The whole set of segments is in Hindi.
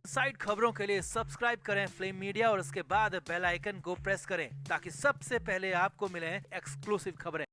साइड खबरों के लिए सब्सक्राइब करें फ्लेम मीडिया और उसके बाद बेल आइकन को प्रेस करें ताकि सबसे पहले आपको मिले एक्सक्लूसिव खबरें।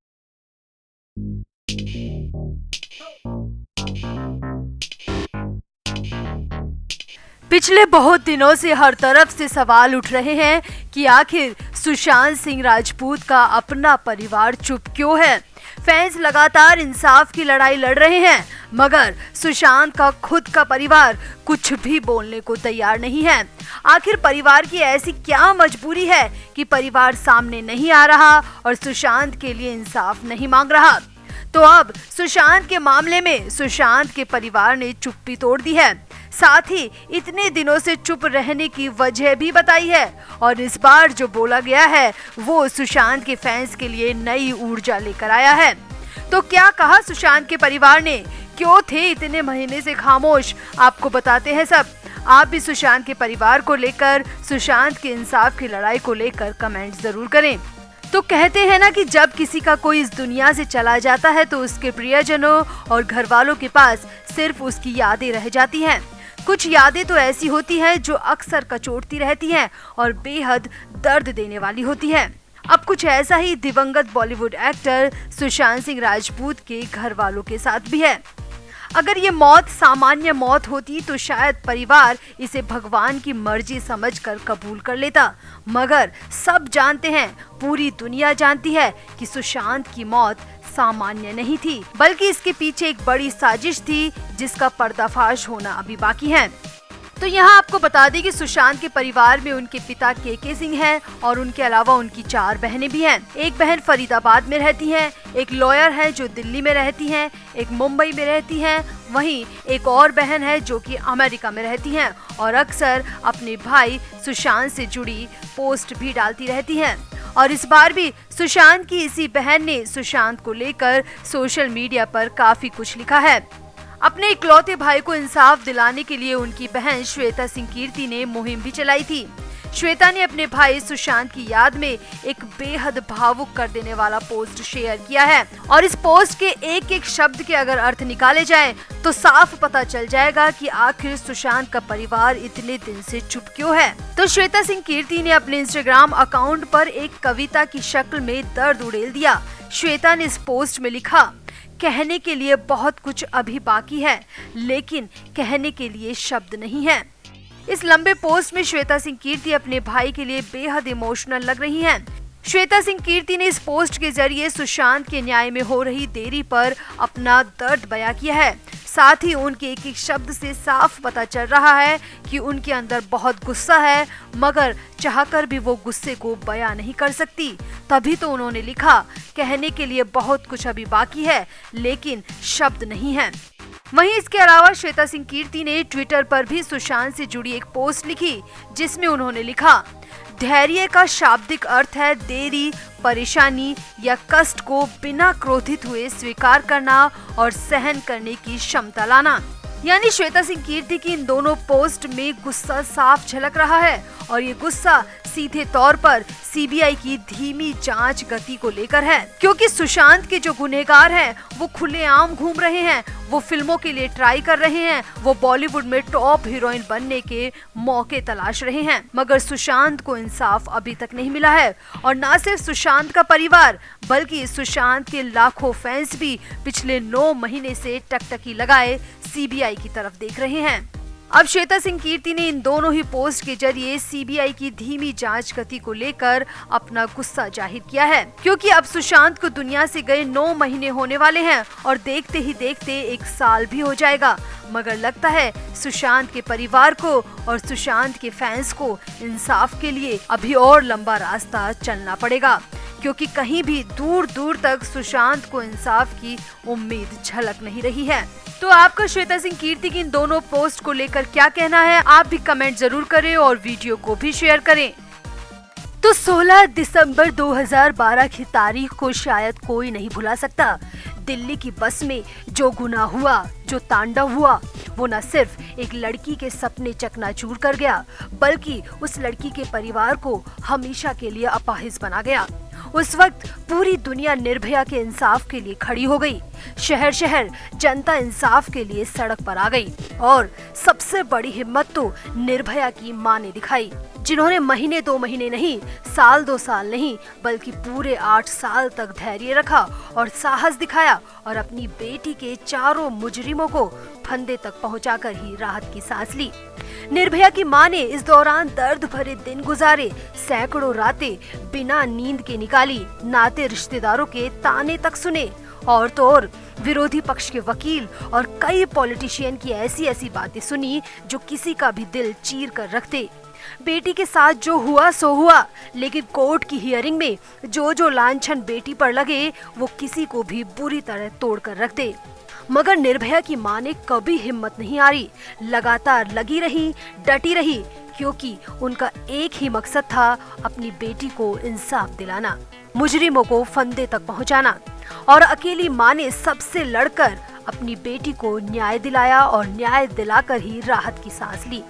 पिछले बहुत दिनों से हर तरफ से सवाल उठ रहे हैं कि आखिर सुशांत सिंह राजपूत का अपना परिवार चुप क्यों है। फैंस लगातार इंसाफ की लड़ाई लड़ रहे हैं, मगर सुशांत का खुद का परिवार कुछ भी बोलने को तैयार नहीं है। आखिर परिवार की ऐसी क्या मजबूरी है कि परिवार सामने नहीं आ रहा और सुशांत के लिए इंसाफ नहीं मांग रहा। तो अब सुशांत के मामले में सुशांत के परिवार ने चुप्पी तोड़ दी है, साथ ही इतने दिनों से चुप रहने की वजह भी बताई है और इस बार जो बोला गया है वो सुशांत के फैंस के लिए नई ऊर्जा लेकर आया है। तो क्या कहा सुशांत के परिवार ने, क्यों थे इतने महीने से खामोश, आपको बताते हैं सब। आप भी सुशांत के परिवार को लेकर, सुशांत के इंसाफ की लड़ाई को लेकर कमेंट जरूर करें। तो कहते हैं ना कि जब किसी का कोई इस दुनिया से चला जाता है तो उसके प्रियजनों और घर वालों के पास सिर्फ उसकी यादें रह जाती हैं। कुछ यादें तो ऐसी होती हैं जो अक्सर कचोटती रहती हैं और बेहद दर्द देने वाली होती हैं। अब कुछ ऐसा ही दिवंगत बॉलीवुड एक्टर सुशांत सिंह राजपूत के घर वालों के साथ भी है। अगर ये मौत सामान्य मौत होती तो शायद परिवार इसे भगवान की मर्जी समझकर कबूल कर लेता, मगर सब जानते हैं, पूरी दुनिया जानती है कि सुशांत की मौत सामान्य नहीं थी, बल्कि इसके पीछे एक बड़ी साजिश थी जिसका पर्दाफाश होना अभी बाकी है। तो यहाँ आपको बता दें कि सुशांत के परिवार में उनके पिता के सिंह हैं और उनके अलावा उनकी 4 बहनें भी हैं। एक बहन फरीदाबाद में रहती है, एक लॉयर है जो दिल्ली में रहती हैं, एक मुंबई में रहती हैं, वहीं एक और बहन है जो कि अमेरिका में रहती हैं और अक्सर अपने भाई सुशांत से जुड़ी पोस्ट भी डालती रहती हैं। और इस बार भी सुशांत की इसी बहन ने सुशांत को लेकर सोशल मीडिया पर काफी कुछ लिखा है। अपने इकलौते भाई को इंसाफ दिलाने के लिए उनकी बहन श्वेता सिंह कीर्ति ने मुहिम भी चलाई थी। श्वेता ने अपने भाई सुशांत की याद में एक बेहद भावुक कर देने वाला पोस्ट शेयर किया है और इस पोस्ट के एक एक शब्द के अगर अर्थ निकाले जाएं तो साफ पता चल जाएगा कि आखिर सुशांत का परिवार इतने दिन से चुप क्यों है। तो श्वेता सिंह कीर्ति ने अपने इंस्टाग्राम अकाउंट पर एक कविता की शक्ल में दर्द उड़ेल दिया। श्वेता ने इस पोस्ट में लिखा, कहने के लिए बहुत कुछ अभी बाकी है, लेकिन कहने के लिए शब्द नहीं है। इस लंबे पोस्ट में श्वेता सिंह कीर्ति अपने भाई के लिए बेहद इमोशनल लग रही हैं। श्वेता सिंह कीर्ति ने इस पोस्ट के जरिए सुशांत के न्याय में हो रही देरी पर अपना दर्द बयां किया है। साथ ही उनके एक एक शब्द से साफ पता चल रहा है कि उनके अंदर बहुत गुस्सा है, मगर चाहकर भी वो गुस्से को बयां नहीं कर सकती। तभी तो उन्होंने लिखा, कहने के लिए बहुत कुछ अभी बाकी है, लेकिन शब्द नहीं है। वहीं इसके अलावा श्वेता सिंह कीर्ति ने ट्विटर पर भी सुशांत से जुड़ी एक पोस्ट लिखी जिसमें उन्होंने लिखा, धैर्य का शाब्दिक अर्थ है देरी, परेशानी या कष्ट को बिना क्रोधित हुए स्वीकार करना और सहन करने की क्षमता लाना। यानी श्वेता सिंह कीर्ति की इन दोनों पोस्ट में गुस्सा साफ झलक रहा है और ये गुस्सा सीधे तौर पर सीबीआई की धीमी जांच गति को लेकर है, क्योंकि सुशांत के जो गुनहगार हैं वो खुलेआम घूम रहे हैं, वो फिल्मों के लिए ट्राई कर रहे हैं, वो बॉलीवुड में टॉप हीरोइन बनने के मौके तलाश रहे हैं, मगर सुशांत को इंसाफ अभी तक नहीं मिला है। और न सिर्फ सुशांत का परिवार बल्कि सुशांत के लाखों फैंस भी पिछले 9 महीने से टकटकी लगाए सीबीआई की तरफ देख रहे हैं। अब श्वेता सिंह कीर्ति ने इन दोनों ही पोस्ट के जरिए सीबीआई की धीमी जांच गति को लेकर अपना गुस्सा जाहिर किया है, क्योंकि अब सुशांत को दुनिया से गए 9 महीने होने वाले हैं और देखते ही देखते 1 साल भी हो जाएगा, मगर लगता है सुशांत के परिवार को और सुशांत के फैंस को इंसाफ के लिए अभी और लंबा रास्ता चलना पड़ेगा, क्योंकि कहीं भी दूर दूर तक सुशांत को इंसाफ की उम्मीद झलक नहीं रही है। तो आपका श्वेता सिंह कीर्ति की इन दोनों पोस्ट को लेकर क्या कहना है, आप भी कमेंट जरूर करें और वीडियो को भी शेयर करें। तो 16 दिसंबर 2012 की तारीख को शायद कोई नहीं भुला सकता। दिल्ली की बस में जो गुनाह हुआ, जो तांडव हुआ, वो न सिर्फ एक लड़की के सपने चकनाचूर कर गया, बल्कि उस लड़की के परिवार को हमेशा के लिए अपाहिज बना गया। उस वक्त पूरी दुनिया निर्भया के इंसाफ के लिए खड़ी हो गई। शहर शहर जनता इंसाफ के लिए सड़क पर आ गई और सबसे बड़ी हिम्मत तो निर्भया की मां ने दिखाई, जिन्होंने महीने 2 महीने नहीं, साल 2 साल नहीं, बल्कि पूरे 8 साल तक धैर्य रखा और साहस दिखाया और अपनी बेटी के चारों मुजरिमों को फंदे तक पहुंचाकर ही राहत की सांस ली। निर्भया की मां ने इस दौरान दर्द भरे दिन गुजारे, सैकड़ों रातें बिना नींद के निकाली, नाते रिश्तेदारों के ताने तक सुने और तो और विरोधी पक्ष के वकील और कई पॉलिटिशियन की ऐसी ऐसी बातें सुनी जो किसी का भी दिल चीर कर रखते। बेटी के साथ जो हुआ सो हुआ, लेकिन कोर्ट की हियरिंग में जो लांछन बेटी पर लगे वो किसी को भी बुरी तरह तोड़ कर रख दे। मगर निर्भया की मां ने कभी हिम्मत नहीं हारी, लगातार लगी रही, डटी रही, क्योंकि उनका एक ही मकसद था अपनी बेटी को इंसाफ दिलाना, मुजरिमों को फंदे तक पहुंचाना। और अकेली मां ने सबसे लड़कर अपनी बेटी को न्याय दिलाया और न्याय दिलाकर ही राहत की सांस ली।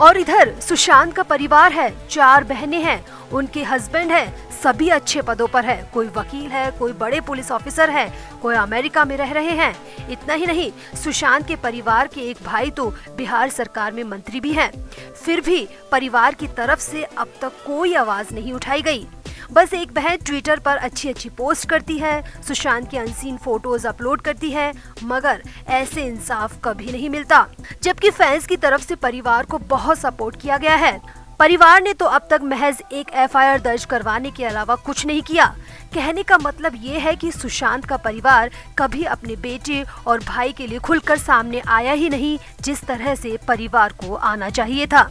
और इधर सुशांत का परिवार है, 4 बहनें हैं, उनके हस्बैंड है, सभी अच्छे पदों पर है, कोई वकील है, कोई बड़े पुलिस ऑफिसर है, कोई अमेरिका में रह रहे हैं। इतना ही नहीं, सुशांत के परिवार के एक भाई तो बिहार सरकार में मंत्री भी हैं। फिर भी परिवार की तरफ से अब तक कोई आवाज नहीं उठाई गई। बस एक बहन ट्विटर पर अच्छी अच्छी पोस्ट करती है, सुशांत की अनसीन फोटोज अपलोड करती है, मगर ऐसे इंसाफ कभी नहीं मिलता। जबकि फैंस की तरफ से परिवार को बहुत सपोर्ट किया गया है। परिवार ने तो अब तक महज एक एफआईआर दर्ज करवाने के अलावा कुछ नहीं किया। कहने का मतलब ये है कि सुशांत का परिवार कभी अपने बेटे और भाई के लिए खुलकर सामने आया ही नहीं, जिस तरह से परिवार को आना चाहिए था।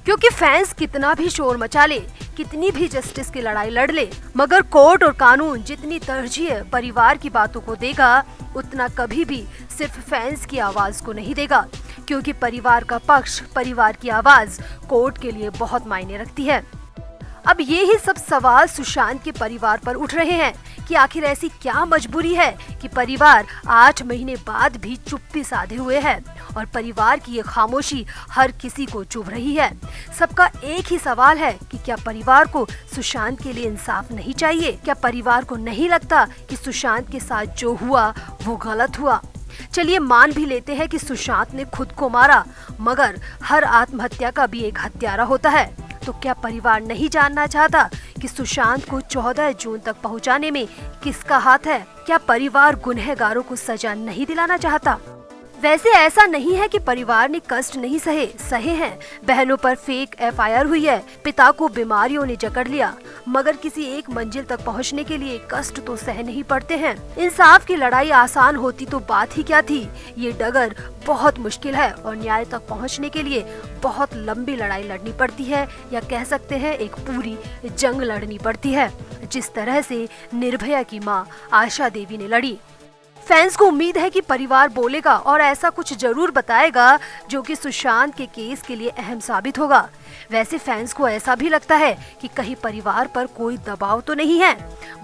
क्योंकि फैंस कितना भी शोर मचा ले, कितनी भी जस्टिस की लड़ाई लड़ ले, मगर कोर्ट और कानून जितनी तरजीह परिवार की बातों को देगा, उतना कभी भी सिर्फ फैंस की आवाज को नहीं देगा। क्योंकि परिवार का पक्ष, परिवार की आवाज कोर्ट के लिए बहुत मायने रखती है। अब ये ही सब सवाल सुशांत के परिवार पर उठ रहे हैं कि आखिर ऐसी क्या मजबूरी है कि परिवार 8 महीने बाद भी चुप्पी साधे हुए है और परिवार की ये खामोशी हर किसी को चुभ रही है। सबका एक ही सवाल है कि क्या परिवार को सुशांत के लिए इंसाफ नहीं चाहिए? क्या परिवार को नहीं लगता कि सुशांत के साथ जो हुआ वो गलत हुआ? चलिए मान भी लेते हैं कि सुशांत ने खुद को मारा, मगर हर आत्महत्या का भी एक हत्यारा होता है। तो क्या परिवार नहीं जानना चाहता कि सुशांत को 14 जून तक पहुंचाने में किसका हाथ है? क्या परिवार गुनहगारों को सजा नहीं दिलाना चाहता? वैसे ऐसा नहीं है कि परिवार ने कष्ट नहीं सहे हैं। बहनों पर फेक एफआईआर हुई है, पिता को बीमारियों ने जकड़ लिया, मगर किसी एक मंजिल तक पहुंचने के लिए कष्ट तो सहने ही पड़ते हैं। इंसाफ की लड़ाई आसान होती तो बात ही क्या थी। ये डगर बहुत मुश्किल है और न्याय तक पहुंचने के लिए बहुत लंबी लड़ाई लड़नी पड़ती है, या कह सकते हैं एक पूरी जंग लड़नी पड़ती है, जिस तरह से निर्भया की मां आशा देवी ने लड़ी। फैंस को उम्मीद है कि परिवार बोलेगा और ऐसा कुछ जरूर बताएगा जो कि सुशांत के केस के लिए अहम साबित होगा। वैसे फैंस को ऐसा भी लगता है कि कहीं परिवार पर कोई दबाव तो नहीं है,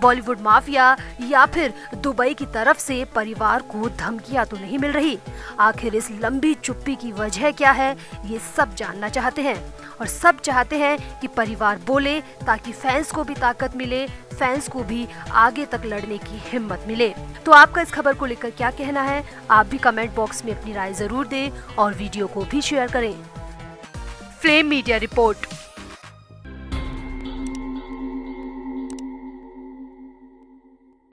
बॉलीवुड माफिया या फिर दुबई की तरफ से परिवार को धमकियां तो नहीं मिल रही। आखिर इस लंबी चुप्पी की वजह क्या है, ये सब जानना चाहते हैं और सब चाहते हैं कि परिवार बोले ताकि फैंस को भी ताकत मिले, फैंस को भी आगे तक लड़ने की हिम्मत मिले। तो आपका इस खबर को लेकर क्या कहना है? आप भी कमेंट बॉक्स में अपनी राय जरूर दें और वीडियो को भी शेयर करें। Flame media report.